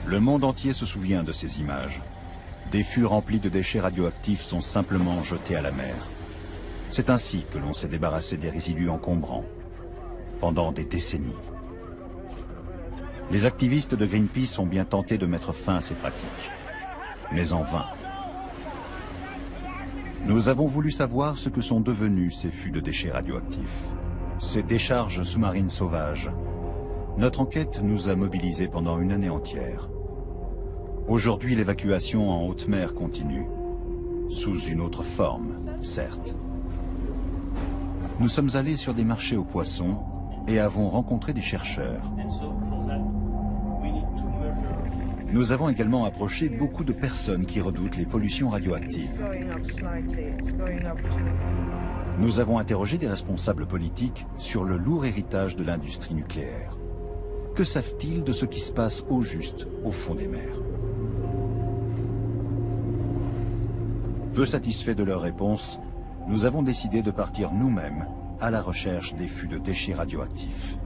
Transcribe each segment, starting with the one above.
Le monde entier se souvient de ces images. Des fûts remplis de déchets radioactifs sont simplement jetés à la mer. C'est ainsi que l'on s'est débarrassé des résidus encombrants, pendant des décennies. Les activistes de Greenpeace ont bien tenté de mettre fin à ces pratiques, mais en vain. Nous avons voulu savoir ce que sont devenus ces fûts de déchets radioactifs, ces décharges sous-marines sauvages. Notre enquête nous a mobilisés pendant une année entière. Aujourd'hui, l'évacuation en haute mer continue, sous une autre forme, certes. Nous sommes allés sur des marchés aux poissons et avons rencontré des chercheurs. Nous avons également approché beaucoup de personnes qui redoutent les pollutions radioactives. Nous avons interrogé des responsables politiques sur le lourd héritage de l'industrie nucléaire. Que savent-ils de ce qui se passe au juste au fond des mers? Peu satisfaits de leurs réponses, nous avons décidé de partir nous-mêmes à la recherche des fûts de déchets radioactifs.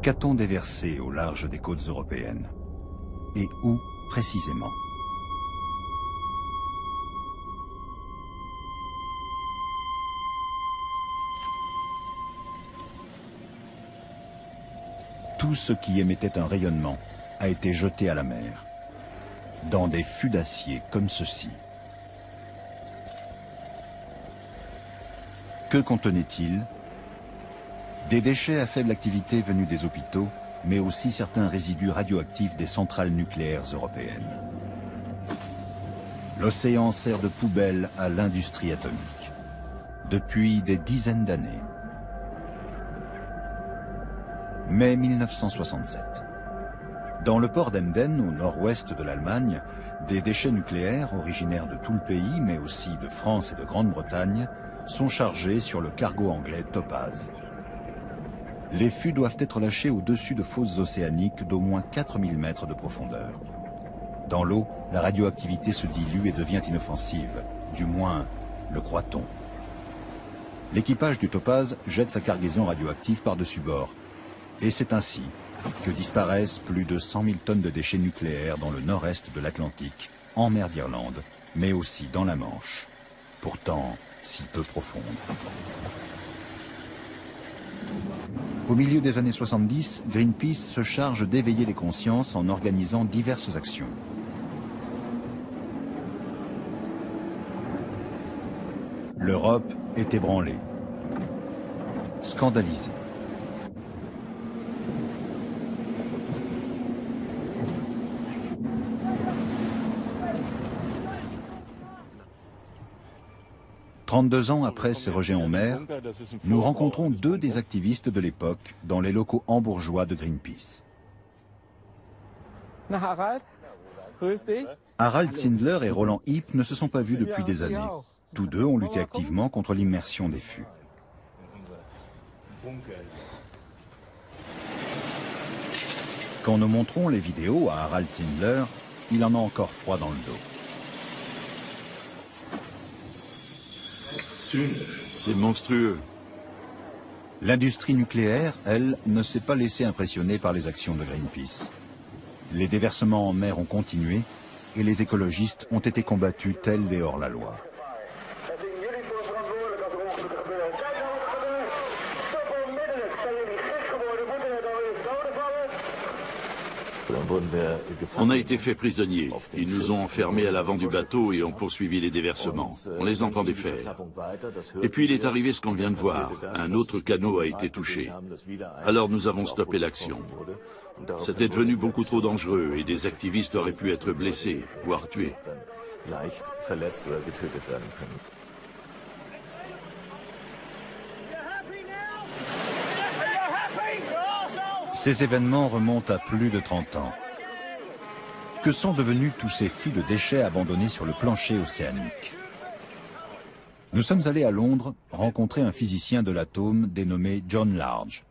Qu'a-t-on déversé au large des côtes européennes? Et où précisément? Tout ce qui émettait un rayonnement a été jeté à la mer, dans des fûts d'acier comme ceci. Que contenait-il? Des déchets à faible activité venus des hôpitaux, mais aussi certains résidus radioactifs des centrales nucléaires européennes. L'océan sert de poubelle à l'industrie atomique, depuis des dizaines d'années. Mai 1967. Dans le port d'Emden, au nord-ouest de l'Allemagne, des déchets nucléaires originaires de tout le pays, mais aussi de France et de Grande-Bretagne, sont chargés sur le cargo anglais Topaz. Les fûts doivent être lâchés au-dessus de fosses océaniques d'au moins 4000 mètres de profondeur. Dans l'eau, la radioactivité se dilue et devient inoffensive, du moins le croit-on. L'équipage du Topaz jette sa cargaison radioactive par-dessus bord. Et c'est ainsi que disparaissent plus de 100 000 tonnes de déchets nucléaires dans le nord-est de l'Atlantique, en mer d'Irlande, mais aussi dans la Manche, pourtant si peu profonde. Au milieu des années 70, Greenpeace se charge d'éveiller les consciences en organisant diverses actions. L'Europe est ébranlée, scandalisée. « 32 ans après ces rejets en mer, nous rencontrons deux des activistes de l'époque dans les locaux hambourgeois de Greenpeace. Harald Zindler et Roland Hiep ne se sont pas vus depuis des années. Tous deux ont lutté activement contre l'immersion des fûts. Quand nous montrons les vidéos à Harald Zindler, il en a encore froid dans le dos. C'est monstrueux. L'industrie nucléaire, elle, ne s'est pas laissée impressionner par les actions de Greenpeace. Les déversements en mer ont continué et les écologistes ont été combattus tels des hors-la-loi. On a été fait prisonniers. Ils nous ont enfermés à l'avant du bateau et ont poursuivi les déversements. On les entendait faire. Et puis il est arrivé ce qu'on vient de voir. Un autre canot a été touché. Alors nous avons stoppé l'action. C'était devenu beaucoup trop dangereux et des activistes auraient pu être blessés, voire tués. Ces événements remontent à plus de 30 ans. Que sont devenus tous ces fûts de déchets abandonnés sur le plancher océanique? Nous sommes allés à Londres rencontrer un physicien de l'atome dénommé John Large.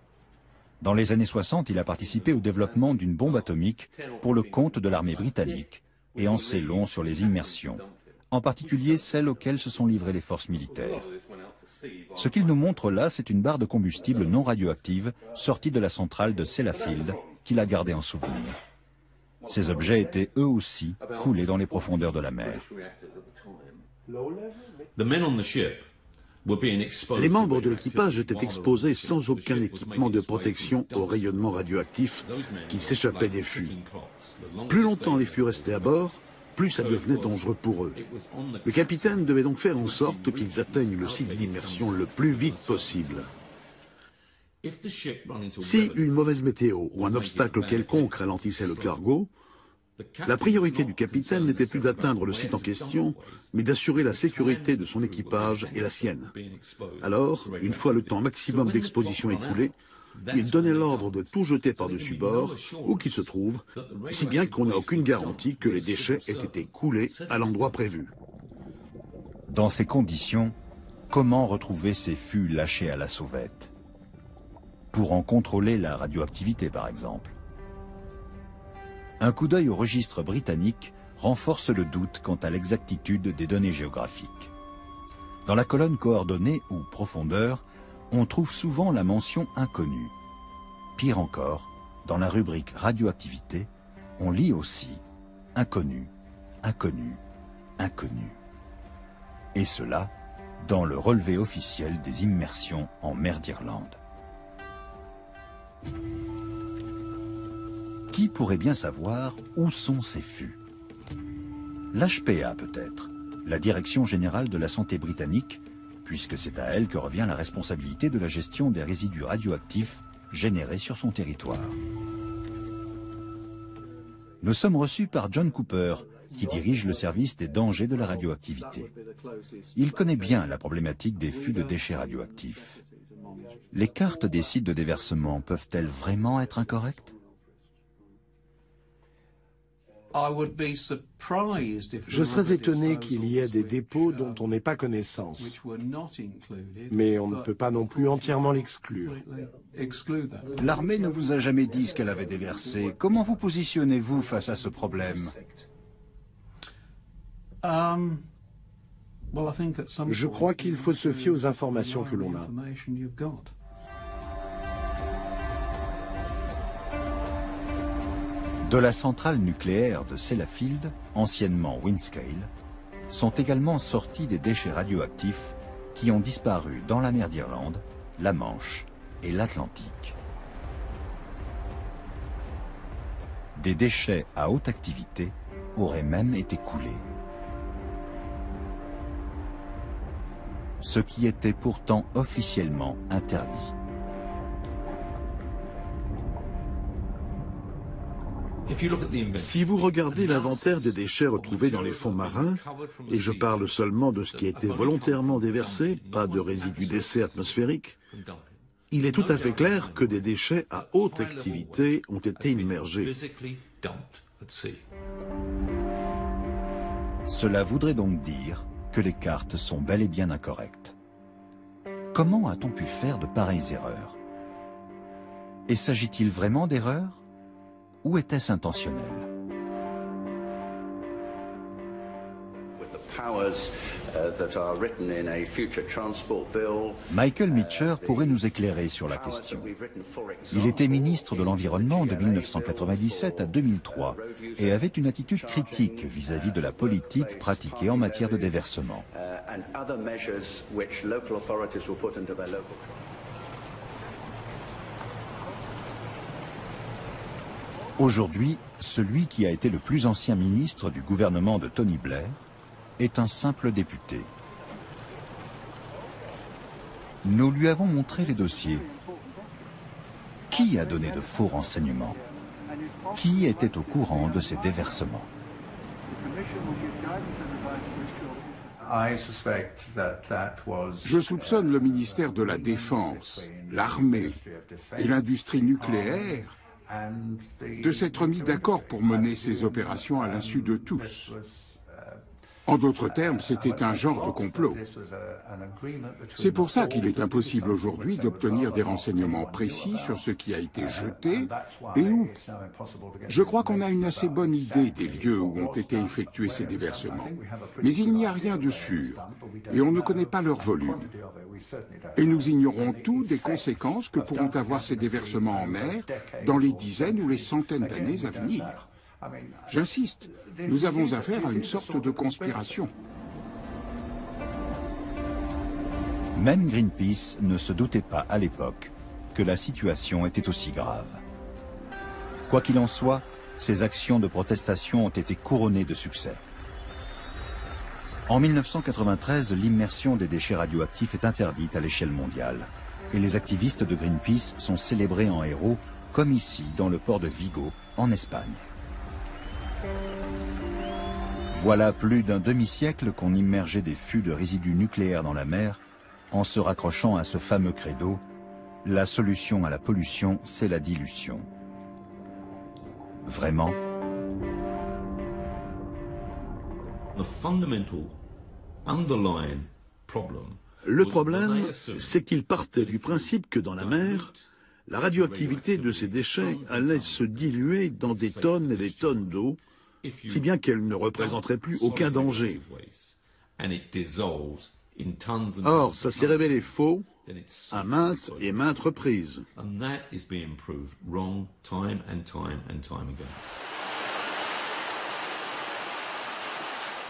Dans les années 60, il a participé au développement d'une bombe atomique pour le compte de l'armée britannique et en sait long sur les immersions, en particulier celles auxquelles se sont livrées les forces militaires. Ce qu'il nous montre là, c'est une barre de combustible non radioactive sortie de la centrale de Sellafield qu'il a gardée en souvenir. Ces objets étaient eux aussi coulés dans les profondeurs de la mer. Les membres de l'équipage étaient exposés sans aucun équipement de protection au rayonnement radioactif qui s'échappait des fûts. Plus longtemps les fûts restaient à bord, plus ça devenait dangereux pour eux. Le capitaine devait donc faire en sorte qu'ils atteignent le site d'immersion le plus vite possible. Si une mauvaise météo ou un obstacle quelconque ralentissait le cargo, la priorité du capitaine n'était plus d'atteindre le site en question, mais d'assurer la sécurité de son équipage et la sienne. Alors, une fois le temps maximum d'exposition écoulé, il donnait l'ordre de tout jeter par-dessus bord, où qu'il se trouve, si bien qu'on n'a aucune garantie que les déchets aient été coulés à l'endroit prévu. Dans ces conditions, comment retrouver ces fûts lâchés à la sauvette? Pour en contrôler la radioactivité, par exemple. Un coup d'œil au registre britannique renforce le doute quant à l'exactitude des données géographiques. Dans la colonne coordonnées ou profondeur, on trouve souvent la mention inconnue. Pire encore, dans la rubrique radioactivité, on lit aussi inconnu, inconnu, inconnu. Et cela dans le relevé officiel des immersions en mer d'Irlande. Qui pourrait bien savoir où sont ces fûts? L'HPA peut-être, la Direction générale de la santé britannique, puisque c'est à elle que revient la responsabilité de la gestion des résidus radioactifs générés sur son territoire. Nous sommes reçus par John Cooper, qui dirige le service des dangers de la radioactivité. Il connaît bien la problématique des fûts de déchets radioactifs. Les cartes des sites de déversement peuvent-elles vraiment être incorrectes? Je serais étonné qu'il y ait des dépôts dont on n'ait pas connaissance. Mais on ne peut pas non plus entièrement l'exclure. L'armée ne vous a jamais dit ce qu'elle avait déversé. Comment vous positionnez-vous face à ce problème? Je crois qu'il faut se fier aux informations que l'on a. De la centrale nucléaire de Sellafield, anciennement Windscale, sont également sortis des déchets radioactifs qui ont disparu dans la mer d'Irlande, la Manche et l'Atlantique. Des déchets à haute activité auraient même été coulés. Ce qui était pourtant officiellement interdit. Si vous regardez l'inventaire des déchets retrouvés dans les fonds marins, et je parle seulement de ce qui a été volontairement déversé, pas de résidus d'essai atmosphériques, il est tout à fait clair que des déchets à haute activité ont été immergés. Cela voudrait donc dire que les cartes sont bel et bien incorrectes. Comment a-t-on pu faire de pareilles erreurs? Et s'agit-il vraiment d'erreurs? Ou était-ce intentionnel? Michael Meacher pourrait nous éclairer sur la question. Il était ministre de l'Environnement de 1997 à 2003 et avait une attitude critique vis-à-vis de la politique pratiquée en matière de déversement. Aujourd'hui, celui qui a été le plus ancien ministre du gouvernement de Tony Blair est un simple député. Nous lui avons montré les dossiers. Qui a donné de faux renseignements? Qui était au courant de ces déversements? Je soupçonne le ministère de la Défense, l'armée et l'industrie nucléaire de s'être mis d'accord pour mener ces opérations à l'insu de tous. En d'autres termes, c'était un genre de complot. C'est pour ça qu'il est impossible aujourd'hui d'obtenir des renseignements précis sur ce qui a été jeté et où. Je crois qu'on a une assez bonne idée des lieux où ont été effectués ces déversements. Mais il n'y a rien de sûr et on ne connaît pas leur volume. Et nous ignorons tout des conséquences que pourront avoir ces déversements en mer dans les dizaines ou les centaines d'années à venir. J'insiste, nous avons affaire à une sorte de conspiration. Même Greenpeace ne se doutait pas à l'époque que la situation était aussi grave. Quoi qu'il en soit, ces actions de protestation ont été couronnées de succès. En 1993, l'immersion des déchets radioactifs est interdite à l'échelle mondiale et les activistes de Greenpeace sont célébrés en héros, comme ici dans le port de Vigo, en Espagne. Voilà plus d'un demi-siècle qu'on immergeait des fûts de résidus nucléaires dans la mer en se raccrochant à ce fameux credo « La solution à la pollution, c'est la dilution ». Vraiment ? Le problème, c'est qu'il partait du principe que dans la mer, la radioactivité de ces déchets allait se diluer dans des tonnes et des tonnes d'eau, si bien qu'elle ne représenterait plus aucun danger. Or, ça s'est révélé faux à maintes et maintes reprises.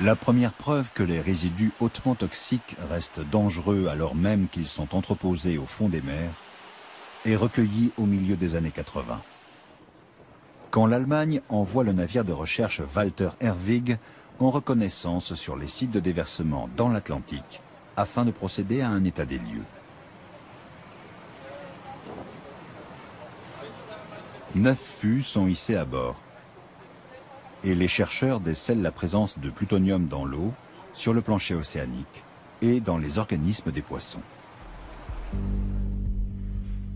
La première preuve que les résidus hautement toxiques restent dangereux alors même qu'ils sont entreposés au fond des mers est recueillie au milieu des années 80. Quand l'Allemagne envoie le navire de recherche Walter Herwig en reconnaissance sur les sites de déversement dans l'Atlantique afin de procéder à un état des lieux. 9 fûts sont hissés à bord et les chercheurs décèlent la présence de plutonium dans l'eau, sur le plancher océanique et dans les organismes des poissons.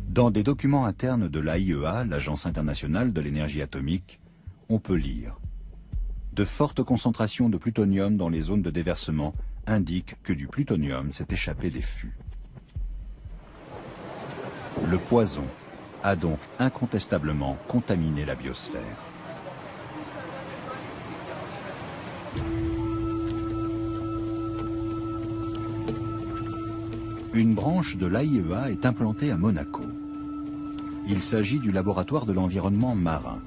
Dans des documents internes de l'AIEA, l'Agence internationale de l'énergie atomique, on peut lire « De fortes concentrations de plutonium dans les zones de déversement indiquent que du plutonium s'est échappé des fûts. » Le poison a donc incontestablement contaminé la biosphère. Une branche de l'AIEA est implantée à Monaco. Il s'agit du laboratoire de l'environnement marin.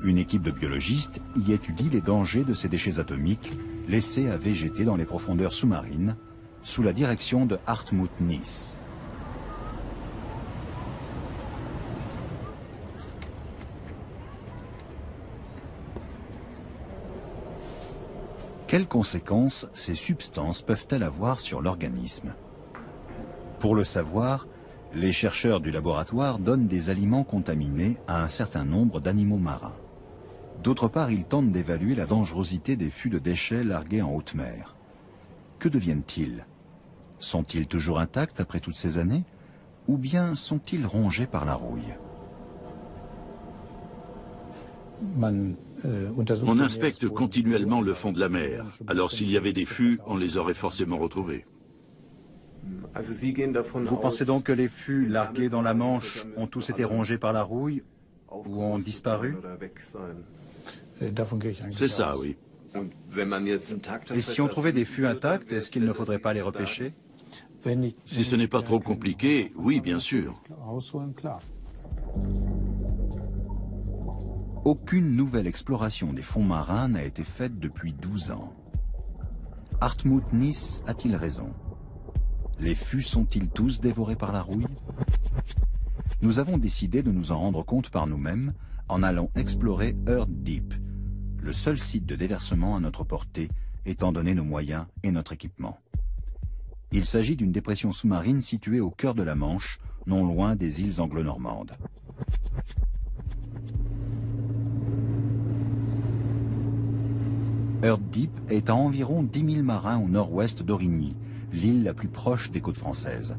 Une équipe de biologistes y étudie les dangers de ces déchets atomiques laissés à végéter dans les profondeurs sous-marines, sous la direction de Hartmut Nies. Quelles conséquences ces substances peuvent-elles avoir sur l'organisme ? Pour le savoir, les chercheurs du laboratoire donnent des aliments contaminés à un certain nombre d'animaux marins. D'autre part, ils tentent d'évaluer la dangerosité des fûts de déchets largués en haute mer. Que deviennent-ils? Sont-ils toujours intacts après toutes ces années? Ou bien sont-ils rongés par la rouille? On inspecte continuellement le fond de la mer. Alors s'il y avait des fûts, on les aurait forcément retrouvés. Vous pensez donc que les fûts largués dans la Manche ont tous été rongés par la rouille ou ont disparu? C'est ça, oui. Et si on trouvait des fûts intacts, est-ce qu'il ne faudrait pas les repêcher? Si ce n'est pas trop compliqué, oui, bien sûr. Aucune nouvelle exploration des fonds marins n'a été faite depuis 12 ans. Hartmut Nies a-t-il raison? Les fûts sont-ils tous dévorés par la rouille? Nous avons décidé de nous en rendre compte par nous-mêmes en allant explorer Earth Deep, le seul site de déversement à notre portée, étant donné nos moyens et notre équipement. Il s'agit d'une dépression sous-marine située au cœur de la Manche, non loin des îles anglo-normandes. Earth Deep est à environ 10 000 marins au nord-ouest d'Origny, l'île la plus proche des côtes françaises.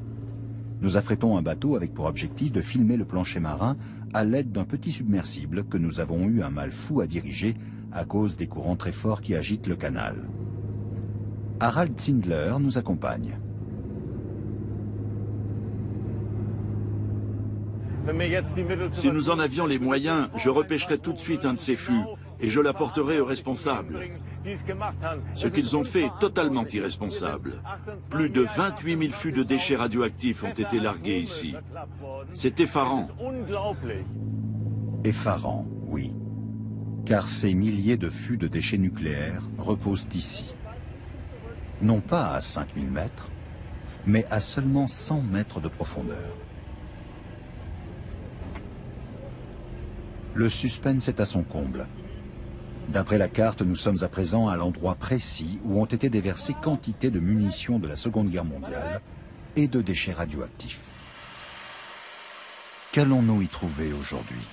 Nous affrétons un bateau avec pour objectif de filmer le plancher marin à l'aide d'un petit submersible que nous avons eu un mal fou à diriger à cause des courants très forts qui agitent le canal. Harald Zindler nous accompagne. Si nous en avions les moyens, je repêcherais tout de suite un de ces fûts et je l'apporterais aux responsables. Ce qu'ils ont fait est totalement irresponsable. Plus de 28 000 fûts de déchets radioactifs ont été largués ici. C'est effarant. Effarant, oui. Car ces milliers de fûts de déchets nucléaires reposent ici. Non pas à 5000 mètres, mais à seulement 100 mètres de profondeur. Le suspense est à son comble. D'après la carte, nous sommes à présent à l'endroit précis où ont été déversées quantité de munitions de la Seconde Guerre mondiale et de déchets radioactifs. Qu'allons-nous y trouver aujourd'hui ?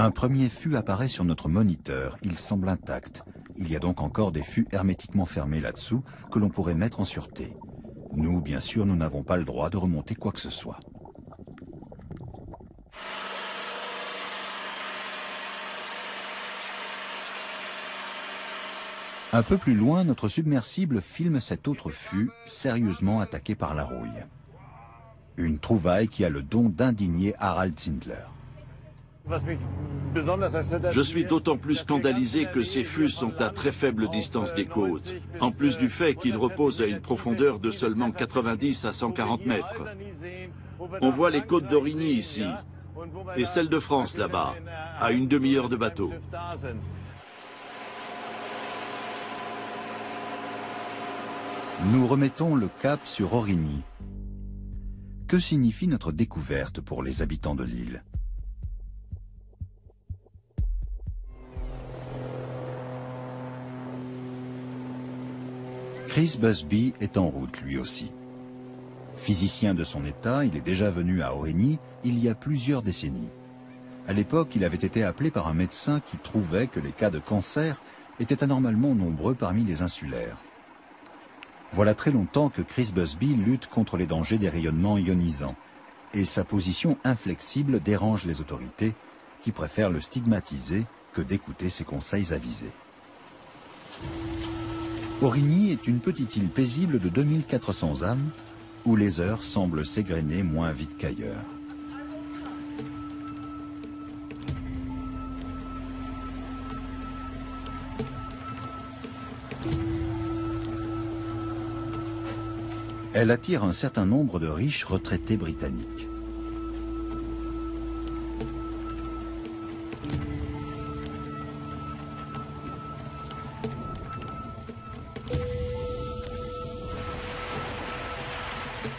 Un premier fût apparaît sur notre moniteur, il semble intact. Il y a donc encore des fûts hermétiquement fermés là-dessous que l'on pourrait mettre en sûreté. Nous, bien sûr, nous n'avons pas le droit de remonter quoi que ce soit. Un peu plus loin, notre submersible filme cet autre fût sérieusement attaqué par la rouille. Une trouvaille qui a le don d'indigner Harald Zindler. Je suis d'autant plus scandalisé que ces fûts sont à très faible distance des côtes, en plus du fait qu'ils reposent à une profondeur de seulement 90 à 140 mètres. On voit les côtes d'Aurigny ici, et celles de France là-bas, à une demi-heure de bateau. Nous remettons le cap sur Aurigny. Que signifie notre découverte pour les habitants de l'île ? Chris Busby est en route lui aussi. Physicien de son état, il est déjà venu à Aurigny il y a plusieurs décennies. À l'époque, il avait été appelé par un médecin qui trouvait que les cas de cancer étaient anormalement nombreux parmi les insulaires. Voilà très longtemps que Chris Busby lutte contre les dangers des rayonnements ionisants, et sa position inflexible dérange les autorités qui préfèrent le stigmatiser que d'écouter ses conseils avisés. Aurigny est une petite île paisible de 2400 âmes, où les heures semblent s'égrener moins vite qu'ailleurs. Elle attire un certain nombre de riches retraités britanniques.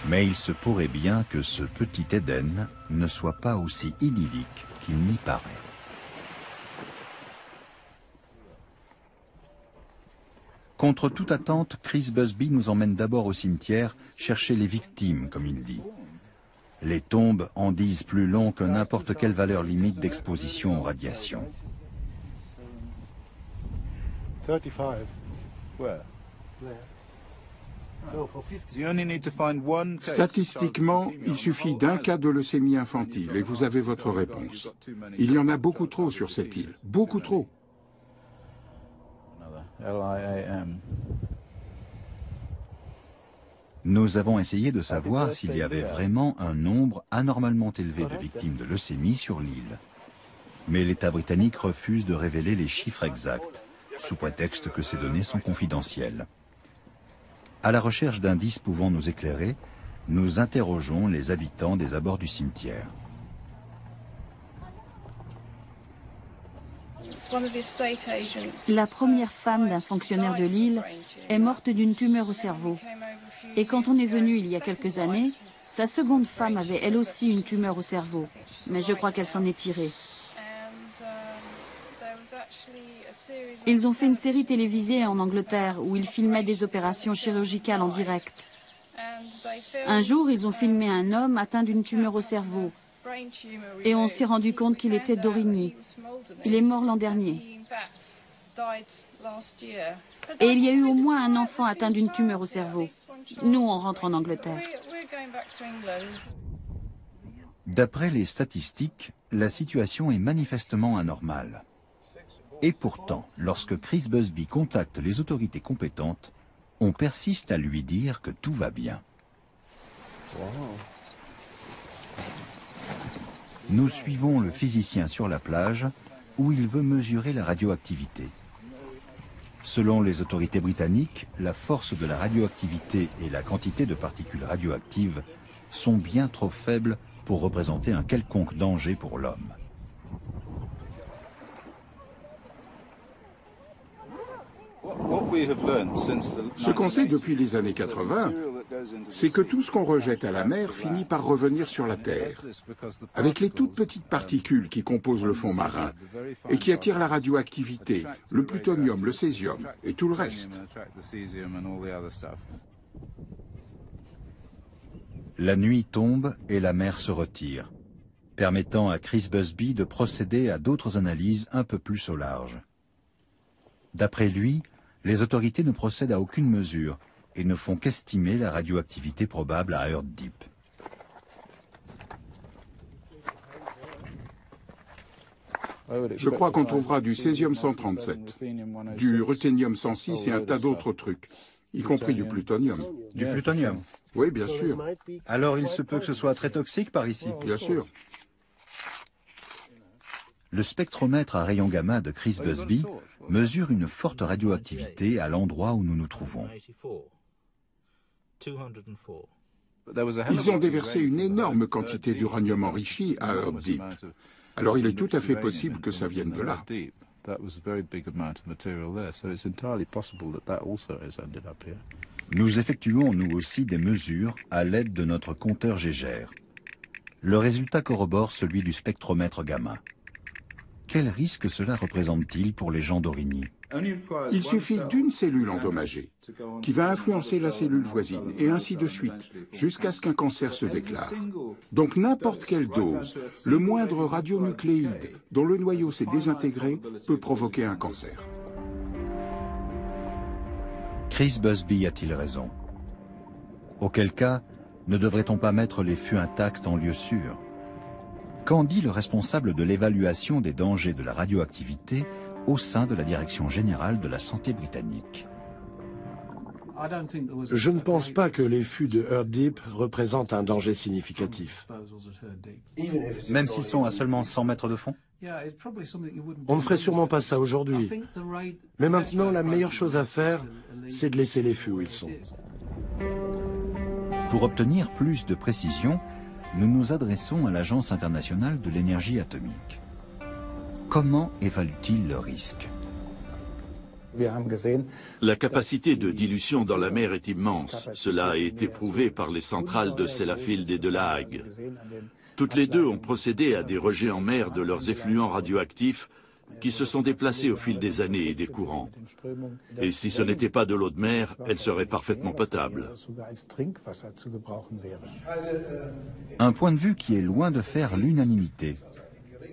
Mais il se pourrait bien que ce petit Éden ne soit pas aussi idyllique qu'il n'y paraît. Contre toute attente, Chris Busby nous emmène d'abord au cimetière chercher les victimes, comme il dit. Les tombes en disent plus long que n'importe quelle valeur limite d'exposition aux radiations. 35. Where? Statistiquement, il suffit d'un cas de leucémie infantile et vous avez votre réponse. Il y en a beaucoup trop sur cette île, beaucoup trop. Nous avons essayé de savoir s'il y avait vraiment un nombre anormalement élevé de victimes de leucémie sur l'île. Mais l'État britannique refuse de révéler les chiffres exacts, sous prétexte que ces données sont confidentielles. À la recherche d'indices pouvant nous éclairer, nous interrogeons les habitants des abords du cimetière. La première femme d'un fonctionnaire de l'île est morte d'une tumeur au cerveau. Et quand on est venu il y a quelques années, sa seconde femme avait elle aussi une tumeur au cerveau. Mais je crois qu'elle s'en est tirée. Ils ont fait une série télévisée en Angleterre où ils filmaient des opérations chirurgicales en direct. Un jour, ils ont filmé un homme atteint d'une tumeur au cerveau. Et on s'est rendu compte qu'il était d'Origny. Il est mort l'an dernier. Et il y a eu au moins un enfant atteint d'une tumeur au cerveau. Nous, on rentre en Angleterre. D'après les statistiques, la situation est manifestement anormale. Et pourtant, lorsque Chris Busby contacte les autorités compétentes, on persiste à lui dire que tout va bien. Nous suivons le physicien sur la plage où il veut mesurer la radioactivité. Selon les autorités britanniques, la force de la radioactivité et la quantité de particules radioactives sont bien trop faibles pour représenter un quelconque danger pour l'homme. Ce qu'on sait depuis les années 80, c'est que tout ce qu'on rejette à la mer finit par revenir sur la Terre, avec les toutes petites particules qui composent le fond marin et qui attirent la radioactivité, le plutonium, le césium et tout le reste. La nuit tombe et la mer se retire, permettant à Chris Busby de procéder à d'autres analyses un peu plus au large. D'après lui, les autorités ne procèdent à aucune mesure et ne font qu'estimer la radioactivité probable à Earth Deep. Je crois qu'on trouvera du césium-137, du ruthénium-106 et un tas d'autres trucs, y compris du plutonium. Du plutonium? Oui, bien sûr. Alors il se peut que ce soit très toxique par ici? Bien sûr. Le spectromètre à rayons gamma de Chris Busby mesure une forte radioactivité à l'endroit où nous nous trouvons. Ils ont déversé une énorme quantité d'uranium enrichi à Earth Deep. Alors il est tout à fait possible que ça vienne de là. Nous effectuons nous aussi des mesures à l'aide de notre compteur Geiger. Le résultat corrobore celui du spectromètre gamma. Quel risque cela représente-t-il pour les gens d'Origny? Il suffit d'une cellule endommagée qui va influencer la cellule voisine et ainsi de suite, jusqu'à ce qu'un cancer se déclare. Donc n'importe quelle dose, le moindre radionucléide dont le noyau s'est désintégré peut provoquer un cancer. Chris Busby a-t-il raison? Auquel cas, ne devrait-on pas mettre les fûts intacts en lieu sûr? Qu'en dit le responsable de l'évaluation des dangers de la radioactivité au sein de la Direction générale de la santé britannique? Je ne pense pas que les fûts de Earth Deep représentent un danger significatif. Même s'ils sont à seulement 100 mètres de fond? On ne ferait sûrement pas ça aujourd'hui. Mais maintenant, la meilleure chose à faire, c'est de laisser les fûts où ils sont. Pour obtenir plus de précision, nous nous adressons à l'Agence internationale de l'énergie atomique. Comment évalue-t-il le risque? La capacité de dilution dans la mer est immense. Cela a été prouvé par les centrales de Sellafield et de La Hague. Toutes les deux ont procédé à des rejets en mer de leurs effluents radioactifs qui se sont déplacés au fil des années et des courants. Et si ce n'était pas de l'eau de mer, elle serait parfaitement potable. Un point de vue qui est loin de faire l'unanimité.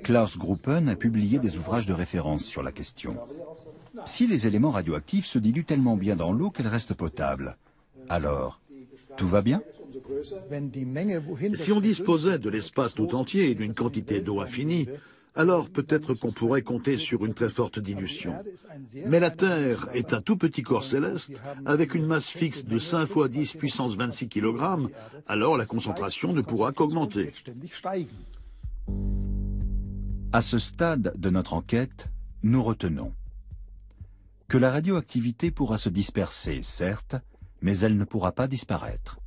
Klaus Gruppen a publié des ouvrages de référence sur la question. Si les éléments radioactifs se diluent tellement bien dans l'eau qu'elle reste potable, alors tout va bien? Si on disposait de l'espace tout entier et d'une quantité d'eau infinie, alors peut-être qu'on pourrait compter sur une très forte dilution. Mais la Terre est un tout petit corps céleste avec une masse fixe de 5 × 10 puissance 26 kg, alors la concentration ne pourra qu'augmenter. À ce stade de notre enquête, nous retenons que la radioactivité pourra se disperser, certes, mais elle ne pourra pas disparaître.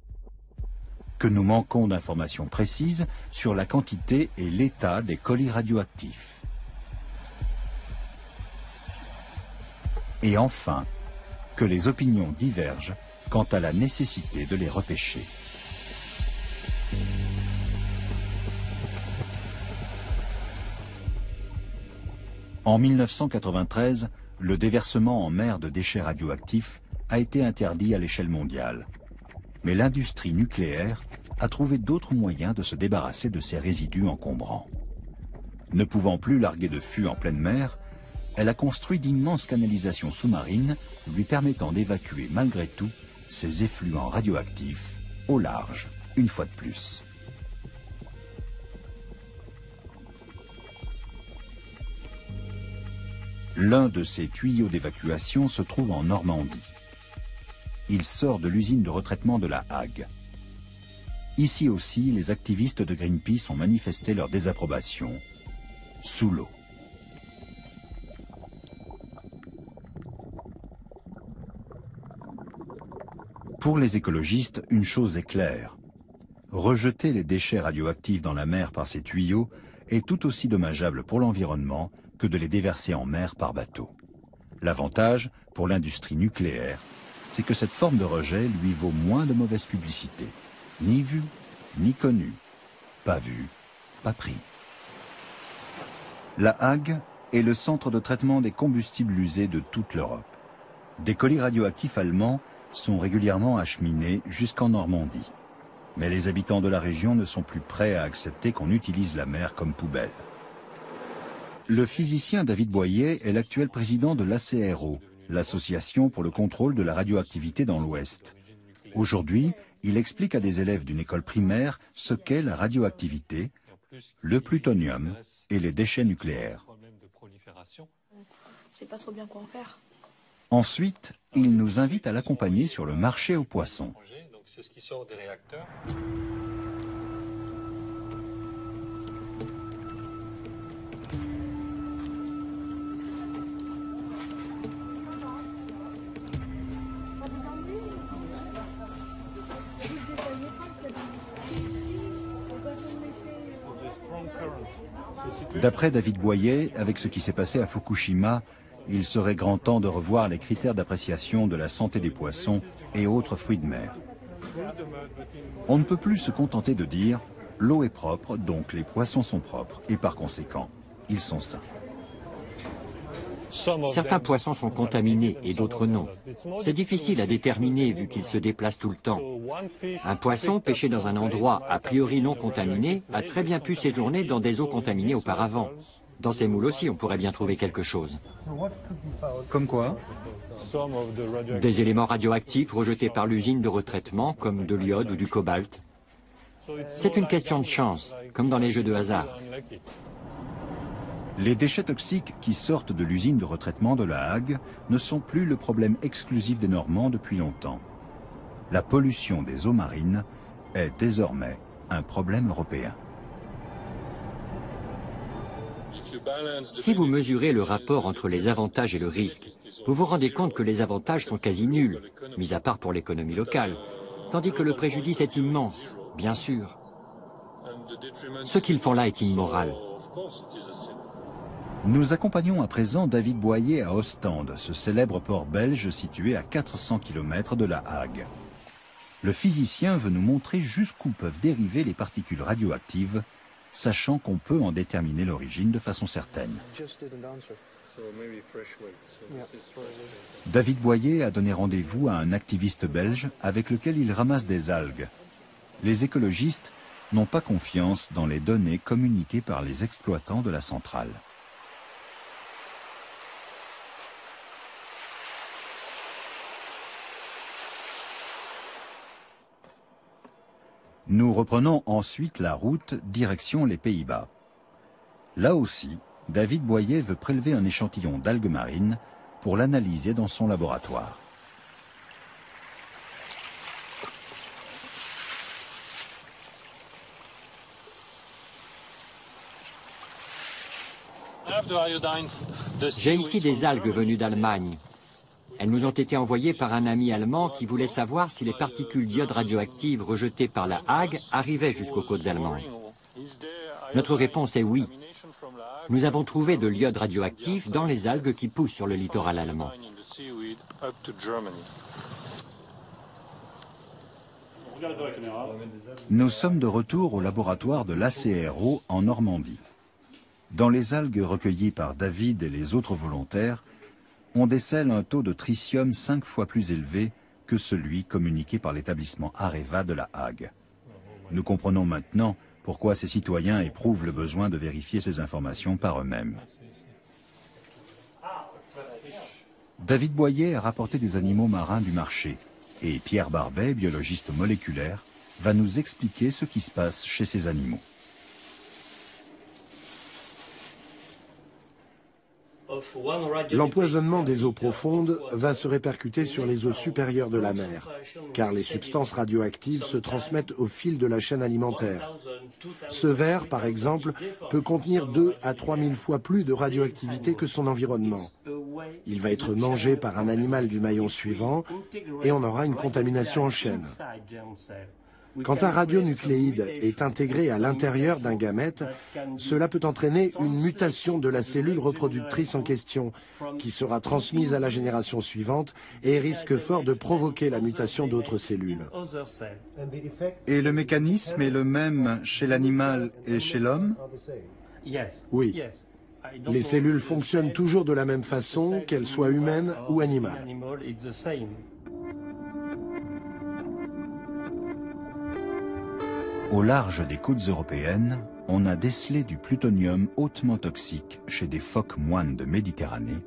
Que nous manquons d'informations précises sur la quantité et l'état des colis radioactifs. Et enfin, que les opinions divergent quant à la nécessité de les repêcher. En 1993, le déversement en mer de déchets radioactifs a été interdit à l'échelle mondiale. Mais l'industrie nucléaire a trouvé d'autres moyens de se débarrasser de ces résidus encombrants. Ne pouvant plus larguer de fûts en pleine mer, elle a construit d'immenses canalisations sous-marines lui permettant d'évacuer malgré tout ces effluents radioactifs au large, une fois de plus. L'un de ces tuyaux d'évacuation se trouve en Normandie. Il sort de l'usine de retraitement de La Hague. Ici aussi, les activistes de Greenpeace ont manifesté leur désapprobation, sous l'eau. Pour les écologistes, une chose est claire. Rejeter les déchets radioactifs dans la mer par ces tuyaux est tout aussi dommageable pour l'environnement que de les déverser en mer par bateau. L'avantage, pour l'industrie nucléaire, c'est que cette forme de rejet lui vaut moins de mauvaise publicité. Ni vu, ni connu. Pas vu, pas pris. La Hague est le centre de traitement des combustibles usés de toute l'Europe. Des colis radioactifs allemands sont régulièrement acheminés jusqu'en Normandie. Mais les habitants de la région ne sont plus prêts à accepter qu'on utilise la mer comme poubelle. Le physicien David Boyer est l'actuel président de l'ACRO, l'Association pour le contrôle de la radioactivité dans l'Ouest. Aujourd'hui, il explique à des élèves d'une école primaire ce qu'est la radioactivité, le plutonium et les déchets nucléaires. C'est pas trop bien quoi en faire. Ensuite, il nous invite à l'accompagner sur le marché aux poissons. C'est ce qui sort des réacteurs. D'après David Boyer, avec ce qui s'est passé à Fukushima, il serait grand temps de revoir les critères d'appréciation de la santé des poissons et autres fruits de mer. On ne peut plus se contenter de dire « l'eau est propre, donc les poissons sont propres, et par conséquent, ils sont sains ». Certains poissons sont contaminés et d'autres non. C'est difficile à déterminer vu qu'ils se déplacent tout le temps. Un poisson pêché dans un endroit a priori non contaminé a très bien pu séjourner dans des eaux contaminées auparavant. Dans ces moules aussi, on pourrait bien trouver quelque chose. Comme quoi? Des éléments radioactifs rejetés par l'usine de retraitement, comme de l'iode ou du cobalt. C'est une question de chance, comme dans les jeux de hasard. Les déchets toxiques qui sortent de l'usine de retraitement de La Hague ne sont plus le problème exclusif des Normands depuis longtemps. La pollution des eaux marines est désormais un problème européen. Si vous mesurez le rapport entre les avantages et le risque, vous vous rendez compte que les avantages sont quasi nuls, mis à part pour l'économie locale, tandis que le préjudice est immense, bien sûr. Ce qu'ils font là est immoral. Nous accompagnons à présent David Boyer à Ostende, ce célèbre port belge situé à 400 km de La Hague. Le physicien veut nous montrer jusqu'où peuvent dériver les particules radioactives, sachant qu'on peut en déterminer l'origine de façon certaine. David Boyer a donné rendez-vous à un activiste belge avec lequel il ramasse des algues. Les écologistes n'ont pas confiance dans les données communiquées par les exploitants de la centrale. Nous reprenons ensuite la route direction les Pays-Bas. Là aussi, David Boyer veut prélever un échantillon d'algues marines pour l'analyser dans son laboratoire. J'ai ici des algues venues d'Allemagne. Elles nous ont été envoyées par un ami allemand qui voulait savoir si les particules d'iode radioactives rejetées par La Hague arrivaient jusqu'aux côtes allemandes. Notre réponse est oui. Nous avons trouvé de l'iode radioactif dans les algues qui poussent sur le littoral allemand. Nous sommes de retour au laboratoire de l'ACRO en Normandie. Dans les algues recueillies par David et les autres volontaires, on décèle un taux de tritium 5 fois plus élevé que celui communiqué par l'établissement Areva de La Hague. Nous comprenons maintenant pourquoi ces citoyens éprouvent le besoin de vérifier ces informations par eux-mêmes. David Boyer a rapporté des animaux marins du marché et Pierre Barbet, biologiste moléculaire, va nous expliquer ce qui se passe chez ces animaux. L'empoisonnement des eaux profondes va se répercuter sur les eaux supérieures de la mer, car les substances radioactives se transmettent au fil de la chaîne alimentaire. Ce ver, par exemple, peut contenir 2 à 3 000 fois plus de radioactivité que son environnement. Il va être mangé par un animal du maillon suivant et on aura une contamination en chaîne. Quand un radionucléide est intégré à l'intérieur d'un gamète, cela peut entraîner une mutation de la cellule reproductrice en question, qui sera transmise à la génération suivante et risque fort de provoquer la mutation d'autres cellules. Et le mécanisme est le même chez l'animal et chez l'homme? Oui. Les cellules fonctionnent toujours de la même façon, qu'elles soient humaines ou animales. Au large des côtes européennes, on a décelé du plutonium hautement toxique chez des phoques moines de Méditerranée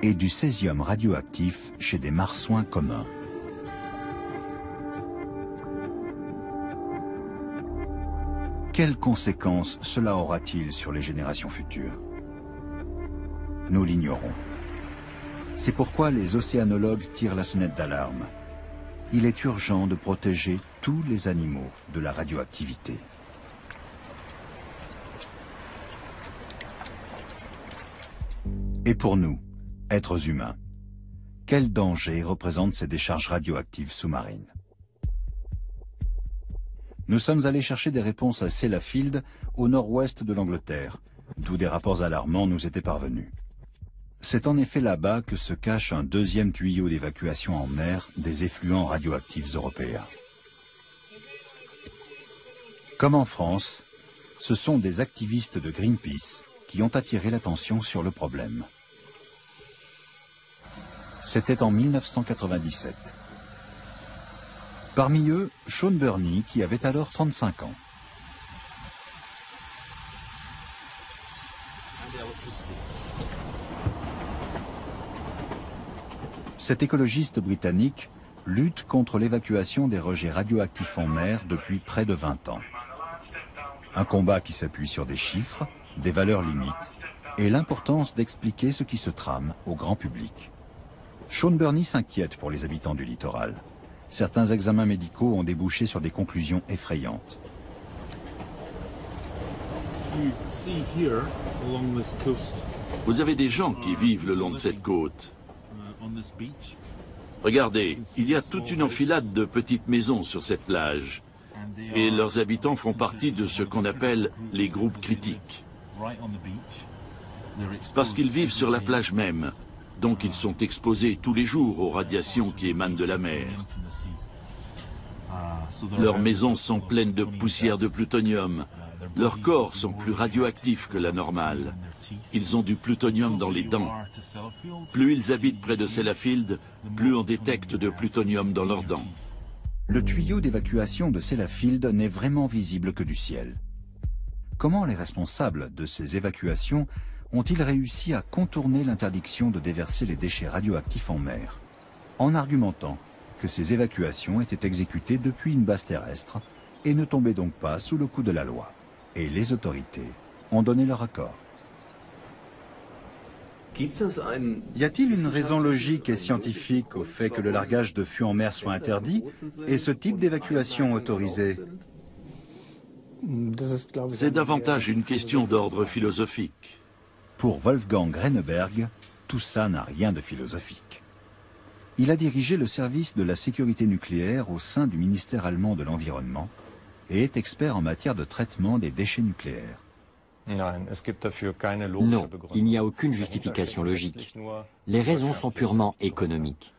et du césium radioactif chez des marsouins communs. Quelles conséquences cela aura-t-il sur les générations futures? Nous l'ignorons. C'est pourquoi les océanologues tirent la sonnette d'alarme. Il est urgent de protéger tous les animaux de la radioactivité. Et pour nous, êtres humains, quel danger représentent ces décharges radioactives sous-marines? Nous sommes allés chercher des réponses à Sellafield, au nord-ouest de l'Angleterre, d'où des rapports alarmants nous étaient parvenus. C'est en effet là-bas que se cache un deuxième tuyau d'évacuation en mer des effluents radioactifs européens. Comme en France, ce sont des activistes de Greenpeace qui ont attiré l'attention sur le problème. C'était en 1997. Parmi eux, Sean Burney, qui avait alors 35 ans. Cet écologiste britannique lutte contre l'évacuation des rejets radioactifs en mer depuis près de 20 ans. Un combat qui s'appuie sur des chiffres, des valeurs limites et l'importance d'expliquer ce qui se trame au grand public. Sean Burney s'inquiète pour les habitants du littoral. Certains examens médicaux ont débouché sur des conclusions effrayantes. Vous avez des gens qui vivent le long de cette côte. Regardez, il y a toute une enfilade de petites maisons sur cette plage. Et leurs habitants font partie de ce qu'on appelle les groupes critiques. Parce qu'ils vivent sur la plage même. Donc ils sont exposés tous les jours aux radiations qui émanent de la mer. Leurs maisons sont pleines de poussière de plutonium. Leurs corps sont plus radioactifs que la normale. Ils ont du plutonium dans les dents. Plus ils habitent près de Sellafield, plus on détecte de plutonium dans leurs dents. Le tuyau d'évacuation de Sellafield n'est vraiment visible que du ciel. Comment les responsables de ces évacuations ont-ils réussi à contourner l'interdiction de déverser les déchets radioactifs en mer, en argumentant que ces évacuations étaient exécutées depuis une base terrestre et ne tombaient donc pas sous le coup de la loi? Et les autorités ont donné leur accord. Y a-t-il une raison logique et scientifique au fait que le largage de fûts en mer soit interdit et ce type d'évacuation autorisé? C'est davantage une question d'ordre philosophique. Pour Wolfgang Renneberg, tout ça n'a rien de philosophique. Il a dirigé le service de la sécurité nucléaire au sein du ministère allemand de l'Environnement et est expert en matière de traitement des déchets nucléaires. Non, il n'y a aucune justification logique. Les raisons sont purement économiques.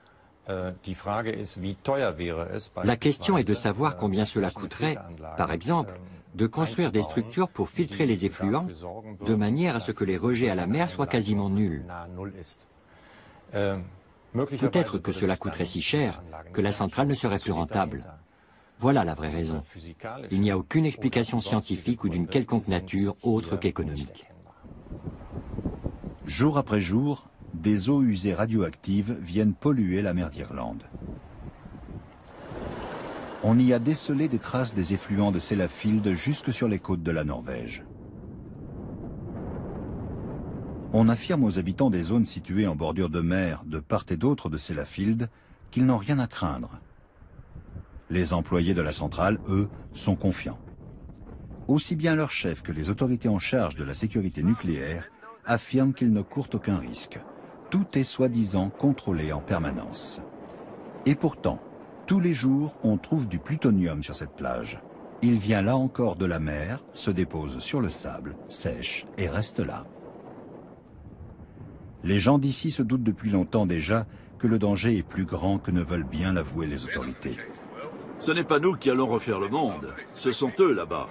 La question est de savoir combien cela coûterait, par exemple, de construire des structures pour filtrer les effluents, de manière à ce que les rejets à la mer soient quasiment nuls. Peut-être que cela coûterait si cher que la centrale ne serait plus rentable. Voilà la vraie raison. Il n'y a aucune explication scientifique ou d'une quelconque nature autre qu'économique. Jour après jour, des eaux usées radioactives viennent polluer la mer d'Irlande. On y a décelé des traces des effluents de Sellafield jusque sur les côtes de la Norvège. On affirme aux habitants des zones situées en bordure de mer de part et d'autre de Sellafield qu'ils n'ont rien à craindre. Les employés de la centrale, eux, sont confiants. Aussi bien leur chef que les autorités en charge de la sécurité nucléaire affirment qu'ils ne courent aucun risque. Tout est soi-disant contrôlé en permanence. Et pourtant, tous les jours, on trouve du plutonium sur cette plage. Il vient là encore de la mer, se dépose sur le sable, sèche et reste là. Les gens d'ici se doutent depuis longtemps déjà que le danger est plus grand que ne veulent bien l'avouer les autorités. Ce n'est pas nous qui allons refaire le monde, ce sont eux là-bas.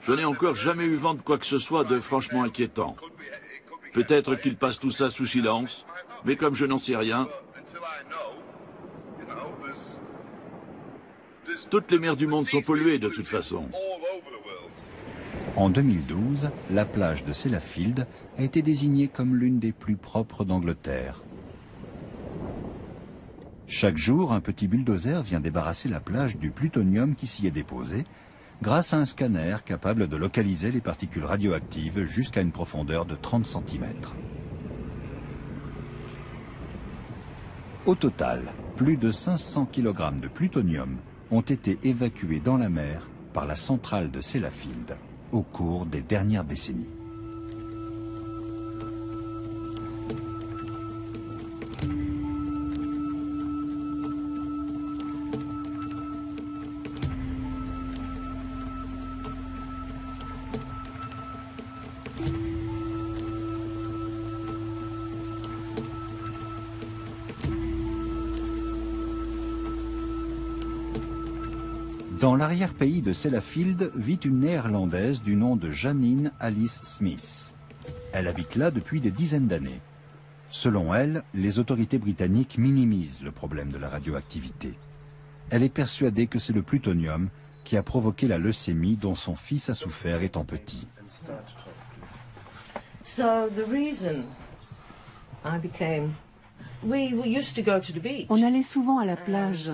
Je n'ai encore jamais eu vent de quoi que ce soit de franchement inquiétant. Peut-être qu'ils passent tout ça sous silence, mais comme je n'en sais rien, toutes les mers du monde sont polluées de toute façon. En 2012, la plage de Sellafield a été désignée comme l'une des plus propres d'Angleterre. Chaque jour, un petit bulldozer vient débarrasser la plage du plutonium qui s'y est déposé, grâce à un scanner capable de localiser les particules radioactives jusqu'à une profondeur de 30 cm. Au total, plus de 500 kg de plutonium ont été évacués dans la mer par la centrale de Sellafield au cours des dernières décennies. Dans l'arrière-pays de Sellafield vit une néerlandaise du nom de Janine Alice Smith. Elle habite là depuis des dizaines d'années. Selon elle, les autorités britanniques minimisent le problème de la radioactivité. Elle est persuadée que c'est le plutonium qui a provoqué la leucémie dont son fils a souffert étant petit. On allait souvent à la plage.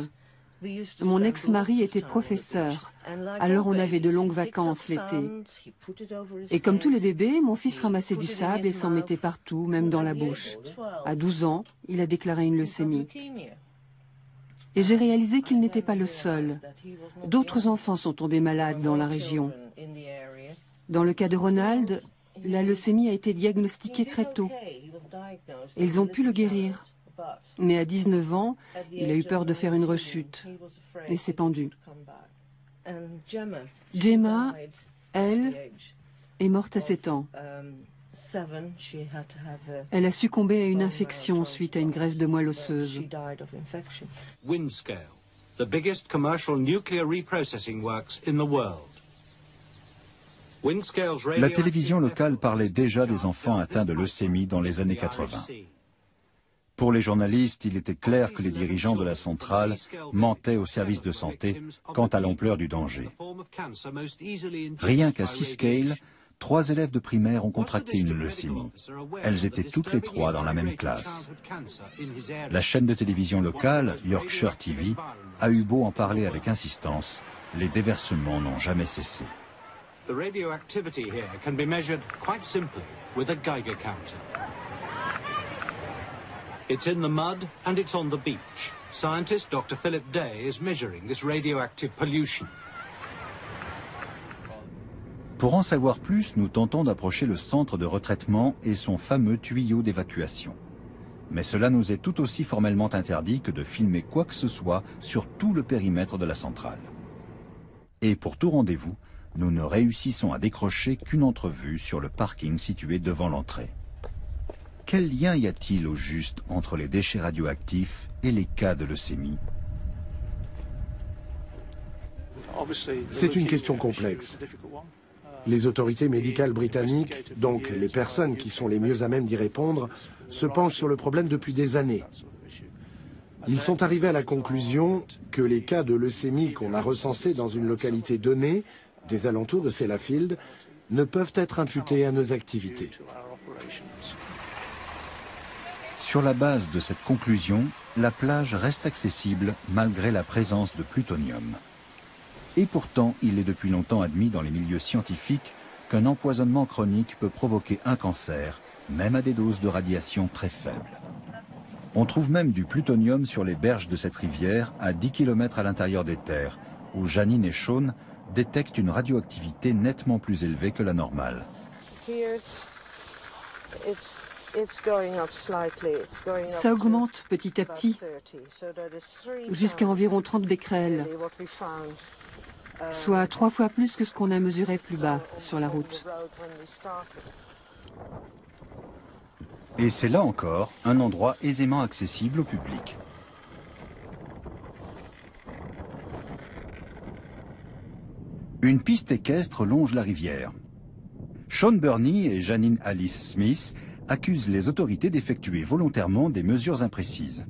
Mon ex-mari était professeur, alors on avait de longues vacances l'été. Et comme tous les bébés, mon fils ramassait du sable et s'en mettait partout, même dans la bouche. À 12 ans, il a déclaré une leucémie. Et j'ai réalisé qu'il n'était pas le seul. D'autres enfants sont tombés malades dans la région. Dans le cas de Ronald, la leucémie a été diagnostiquée très tôt. Et ils ont pu le guérir. Mais à 19 ans, il a eu peur de faire une rechute et s'est pendu. Gemma, elle, est morte à 7 ans. Elle a succombé à une infection suite à une greffe de moelle osseuse. Windscale, the biggest commercial nuclear reprocessing works in the world. La télévision locale parlait déjà des enfants atteints de leucémie dans les années 80. Pour les journalistes, il était clair que les dirigeants de la centrale mentaient aux services de santé quant à l'ampleur du danger. Rien qu'à Seascale, 3 élèves de primaire ont contracté une leucémie. Elles étaient toutes les 3 dans la même classe. La chaîne de télévision locale, Yorkshire TV, a eu beau en parler avec insistance, les déversements n'ont jamais cessé. The radioactivity here can be measured quite simply with a Geiger counter. It's in the mud and it's on the beach. Scientist Dr. Philip Day is measuring this radioactive pollution. Pour en savoir plus, nous tentons d'approcher le centre de retraitement et son fameux tuyau d'évacuation. Mais cela nous est tout aussi formellement interdit que de filmer quoi que ce soit sur tout le périmètre de la centrale. Et pour tout rendez-vous, nous ne réussissons à décrocher qu'une entrevue sur le parking situé devant l'entrée. quel lien y a-t-il au juste entre les déchets radioactifs et les cas de leucémie? C'est une question complexe. Les autorités médicales britanniques, donc les personnes qui sont les mieux à même d'y répondre, se penchent sur le problème depuis des années. Ils sont arrivés à la conclusion que les cas de leucémie qu'on a recensés dans une localité donnée, des alentours de Sellafield, ne peuvent être imputés à nos activités. Sur la base de cette conclusion, la plage reste accessible malgré la présence de plutonium. Et pourtant, il est depuis longtemps admis dans les milieux scientifiques qu'un empoisonnement chronique peut provoquer un cancer, même à des doses de radiation très faibles. On trouve même du plutonium sur les berges de cette rivière à 10 km à l'intérieur des terres, où Janine et Sean détectent une radioactivité nettement plus élevée que la normale. Ça augmente petit à petit, jusqu'à environ 30 becquerels, soit 3 fois plus que ce qu'on a mesuré plus bas sur la route. Et c'est là encore un endroit aisément accessible au public. Une piste équestre longe la rivière. Sean Burney et Janine Alice Smith accusent les autorités d'effectuer volontairement des mesures imprécises.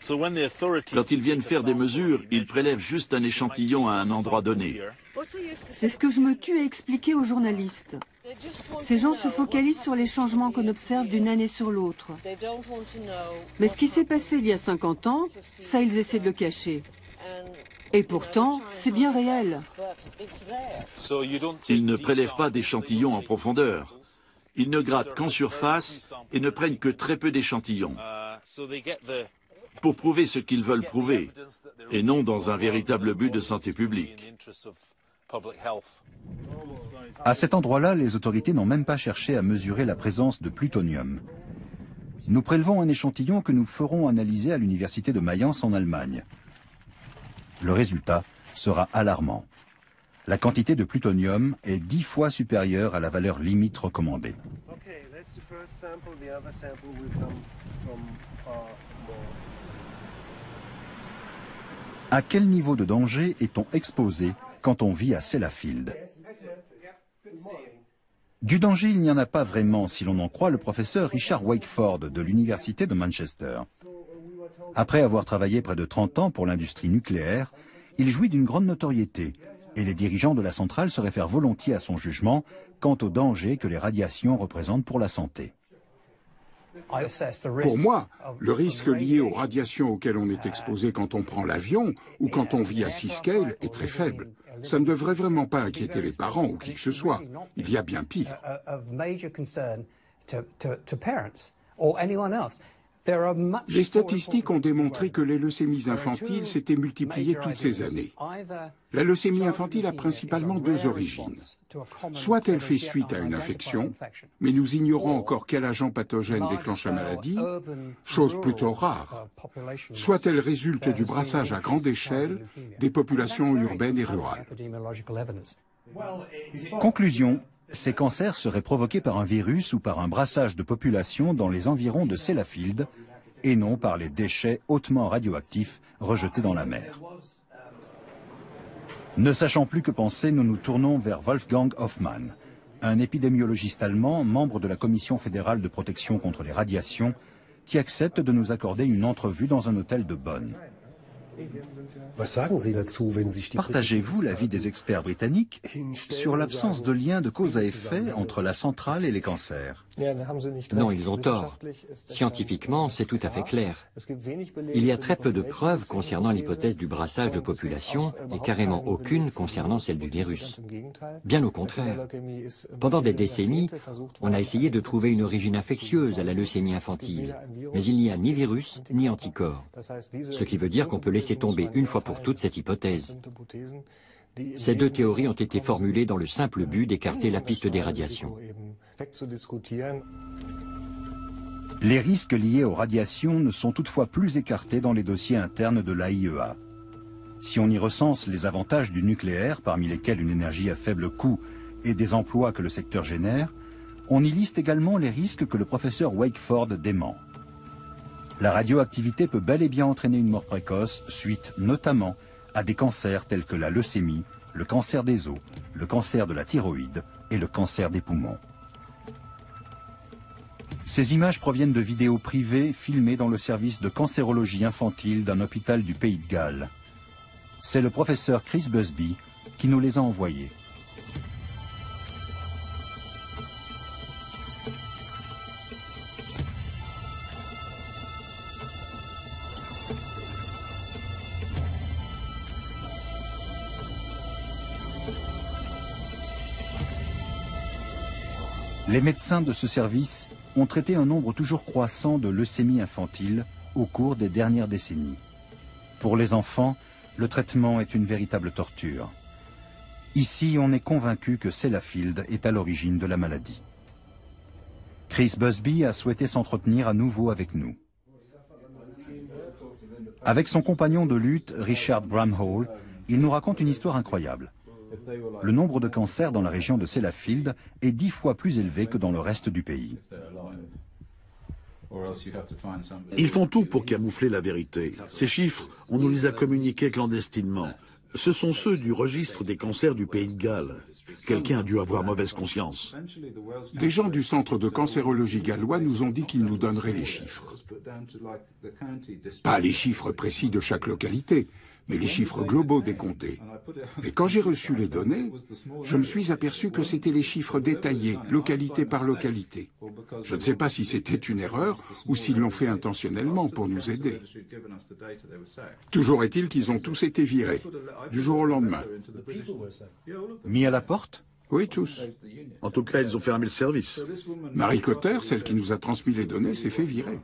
Quand ils viennent faire des mesures, ils prélèvent juste un échantillon à un endroit donné. C'est ce que je me tue à expliquer aux journalistes. Ces gens se focalisent sur les changements qu'on observe d'une année sur l'autre. Mais ce qui s'est passé il y a 50 ans, ça ils essaient de le cacher. Et pourtant, c'est bien réel. Ils ne prélèvent pas d'échantillons en profondeur. Ils ne grattent qu'en surface et ne prennent que très peu d'échantillons, pour prouver ce qu'ils veulent prouver, et non dans un véritable but de santé publique. À cet endroit-là, les autorités n'ont même pas cherché à mesurer la présence de plutonium. Nous prélevons un échantillon que nous ferons analyser à l'université de Mayence en Allemagne. Le résultat sera alarmant. La quantité de plutonium est 10 fois supérieure à la valeur limite recommandée. À quel niveau de danger est-on exposé quand on vit à Sellafield? Du danger, il n'y en a pas vraiment, si l'on en croit le professeur Richard Wakeford de l'Université de Manchester. Après avoir travaillé près de 30 ans pour l'industrie nucléaire, il jouit d'une grande notoriété, et les dirigeants de la centrale se réfèrent volontiers à son jugement quant au danger que les radiations représentent pour la santé. Pour moi, le risque lié aux radiations auxquelles on est exposé quand on prend l'avion ou quand on vit à Seascale est très faible. Ça ne devrait vraiment pas inquiéter les parents ou qui que ce soit. Il y a bien pire. Les statistiques ont démontré que les leucémies infantiles s'étaient multipliées toutes ces années. La leucémie infantile a principalement 2 origines. Soit elle fait suite à une infection, mais nous ignorons encore quel agent pathogène déclenche la maladie, chose plutôt rare. Soit elle résulte du brassage à grande échelle des populations urbaines et rurales. Conclusion. Ces cancers seraient provoqués par un virus ou par un brassage de population dans les environs de Sellafield et non par les déchets hautement radioactifs rejetés dans la mer. Ne sachant plus que penser, nous nous tournons vers Wolfgang Hoffmann, un épidémiologiste allemand, membre de la Commission fédérale de protection contre les radiations, qui accepte de nous accorder une entrevue dans un hôtel de Bonn. Partagez-vous l'avis des experts britanniques sur l'absence de lien de cause à effet entre la centrale et les cancers? Non, ils ont tort. Scientifiquement, c'est tout à fait clair. Il y a très peu de preuves concernant l'hypothèse du brassage de population et carrément aucune concernant celle du virus. Bien au contraire. Pendant des décennies, on a essayé de trouver une origine infectieuse à la leucémie infantile, mais il n'y a ni virus ni anticorps. Ce qui veut dire qu'on peut laisser tomber une fois pour toutes cette hypothèse. Ces 2 théories ont été formulées dans le simple but d'écarter la piste des radiations. Les risques liés aux radiations ne sont toutefois plus écartés dans les dossiers internes de l'AIEA. Si on y recense les avantages du nucléaire, parmi lesquels une énergie à faible coût et des emplois que le secteur génère, on y liste également les risques que le professeur Wakeford dément. La radioactivité peut bel et bien entraîner une mort précoce, suite notamment à des cancers tels que la leucémie, le cancer des os, le cancer de la thyroïde et le cancer des poumons. Ces images proviennent de vidéos privées filmées dans le service de cancérologie infantile d'un hôpital du Pays de Galles. C'est le professeur Chris Busby qui nous les a envoyées. Les médecins de ce service ont traité un nombre toujours croissant de leucémie infantile au cours des dernières décennies. Pour les enfants, le traitement est une véritable torture. Ici, on est convaincu que Sellafield est à l'origine de la maladie. Chris Busby a souhaité s'entretenir à nouveau avec nous. Avec son compagnon de lutte, Richard Bramhall, il nous raconte une histoire incroyable. Le nombre de cancers dans la région de Sellafield est 10 fois plus élevé que dans le reste du pays. Ils font tout pour camoufler la vérité. Ces chiffres, on nous les a communiqués clandestinement. Ce sont ceux du registre des cancers du Pays de Galles. Quelqu'un a dû avoir mauvaise conscience. Des gens du centre de cancérologie gallois nous ont dit qu'ils nous donneraient les chiffres. Pas les chiffres précis de chaque localité, mais les chiffres globaux des comtés. Et quand j'ai reçu les données, je me suis aperçu que c'était les chiffres détaillés, localité par localité. Je ne sais pas si c'était une erreur ou s'ils l'ont fait intentionnellement pour nous aider. Toujours est-il qu'ils ont tous été virés, du jour au lendemain. Mis à la porte? Oui, tous. En tout cas, ils ont fermé le service. Marie Cotter, celle qui nous a transmis les données, s'est fait virer.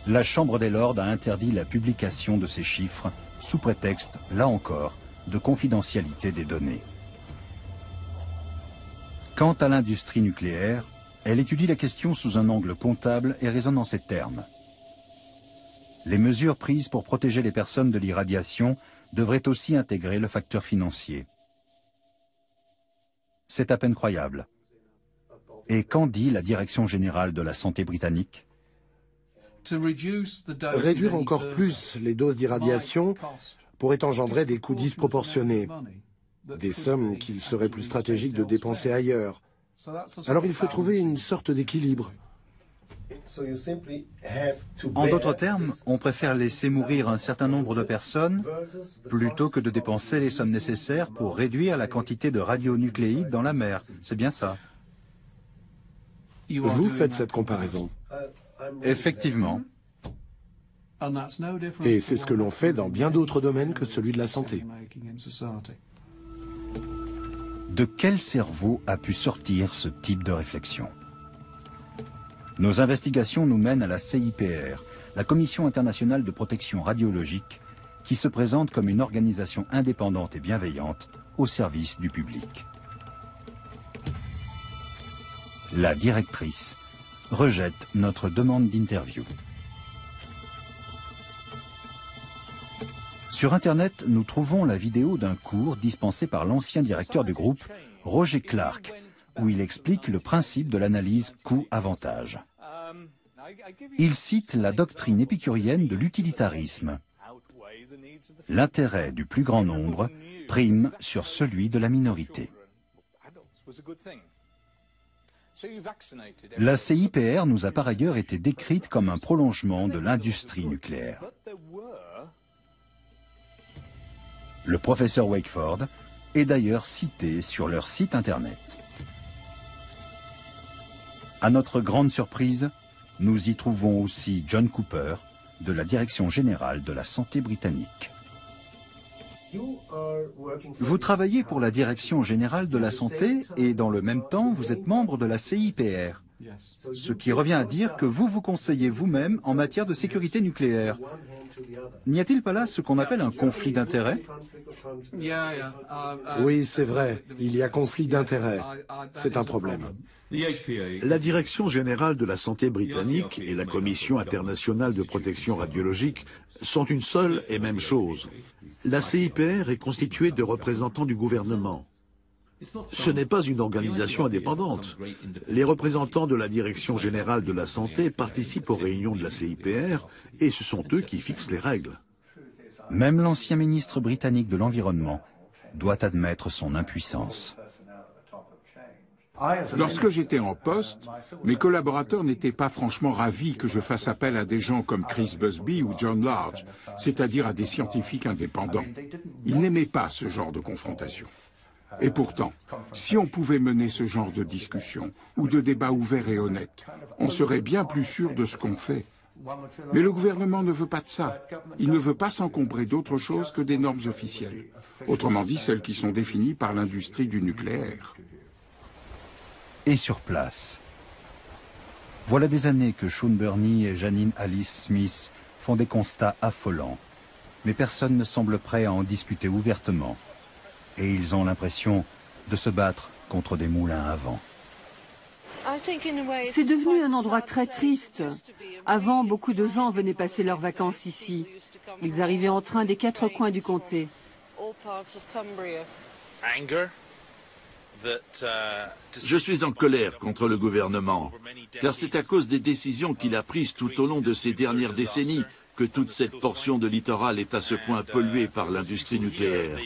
La Chambre des Lords a interdit la publication de ces chiffres sous prétexte, là encore, de confidentialité des données. Quant à l'industrie nucléaire, elle étudie la question sous un angle comptable et raisonne en ces termes. Les mesures prises pour protéger les personnes de l'irradiation devraient aussi intégrer le facteur financier. C'est à peine croyable. Et qu'en dit la Direction générale de la santé britannique ? Réduire encore plus les doses d'irradiation pourrait engendrer des coûts disproportionnés, des sommes qu'il serait plus stratégique de dépenser ailleurs. Alors il faut trouver une sorte d'équilibre. En d'autres termes, on préfère laisser mourir un certain nombre de personnes plutôt que de dépenser les sommes nécessaires pour réduire la quantité de radionucléides dans la mer. C'est bien ça. Vous faites cette comparaison. Effectivement. Et c'est ce que l'on fait dans bien d'autres domaines que celui de la santé. De quel cerveau a pu sortir ce type de réflexion? Nos investigations nous mènent à la CIPR, la Commission internationale de protection radiologique, qui se présente comme une organisation indépendante et bienveillante au service du public. La directrice rejette notre demande d'interview. Sur Internet, nous trouvons la vidéo d'un cours dispensé par l'ancien directeur du groupe, Roger Clark, où il explique le principe de l'analyse coût-avantage. Il cite la doctrine épicurienne de l'utilitarisme. L'intérêt du plus grand nombre prime sur celui de la minorité. La CIPR nous a par ailleurs été décrite comme un prolongement de l'industrie nucléaire. Le professeur Wakeford est d'ailleurs cité sur leur site internet. À notre grande surprise, nous y trouvons aussi John Cooper de la Direction générale de la santé britannique. Vous travaillez pour la Direction générale de la santé et dans le même temps, vous êtes membre de la CIPR. Ce qui revient à dire que vous vous conseillez vous-même en matière de sécurité nucléaire. N'y a-t-il pas là ce qu'on appelle un conflit d'intérêts? Oui, c'est vrai, il y a conflit d'intérêts. C'est un problème. La Direction générale de la santé britannique et la Commission internationale de protection radiologique sont une seule et même chose. La CIPR est constituée de représentants du gouvernement. Ce n'est pas une organisation indépendante. Les représentants de la Direction générale de la santé participent aux réunions de la CIPR et ce sont eux qui fixent les règles. Même l'ancien ministre britannique de l'Environnement doit admettre son impuissance. Lorsque j'étais en poste, mes collaborateurs n'étaient pas franchement ravis que je fasse appel à des gens comme Chris Busby ou John Large, c'est-à-dire à des scientifiques indépendants. Ils n'aimaient pas ce genre de confrontation. Et pourtant, si on pouvait mener ce genre de discussion ou de débat ouvert et honnête, on serait bien plus sûr de ce qu'on fait. Mais le gouvernement ne veut pas de ça. Il ne veut pas s'encombrer d'autre chose que des normes officielles. Autrement dit, celles qui sont définies par l'industrie du nucléaire. Et sur place. Voilà des années que Sean Burney et Janine Alice Smith font des constats affolants. Mais personne ne semble prêt à en discuter ouvertement. Et ils ont l'impression de se battre contre des moulins à vent. C'est devenu un endroit très triste. Avant, beaucoup de gens venaient passer leurs vacances ici. Ils arrivaient en train des 4 coins du comté. Je suis en colère contre le gouvernement, car c'est à cause des décisions qu'il a prises tout au long de ces dernières décennies que toute cette portion de littoral est à ce point polluée par l'industrie nucléaire.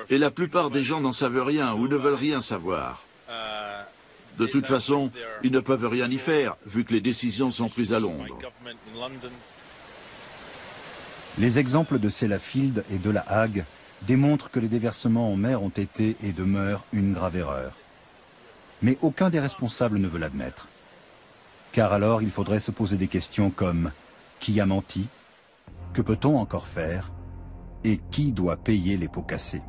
Et la plupart des gens n'en savent rien ou ne veulent rien savoir. De toute façon, ils ne peuvent rien y faire, vu que les décisions sont prises à Londres. Les exemples de Sellafield et de La Hague démontrent que les déversements en mer ont été et demeurent une grave erreur. Mais aucun des responsables ne veut l'admettre. Car alors, il faudrait se poser des questions comme « Qui a menti ? Que peut-on encore faire ? Et qui doit payer les pots cassés ?»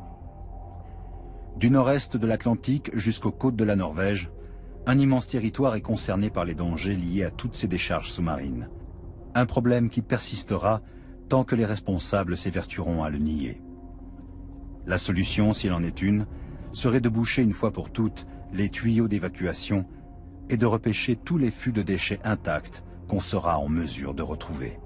Du nord-est de l'Atlantique jusqu'aux côtes de la Norvège, un immense territoire est concerné par les dangers liés à toutes ces décharges sous-marines. Un problème qui persistera tant que les responsables s'évertueront à le nier. La solution, s'il en est une, serait de boucher une fois pour toutes les tuyaux d'évacuation et de repêcher tous les fûts de déchets intacts qu'on sera en mesure de retrouver.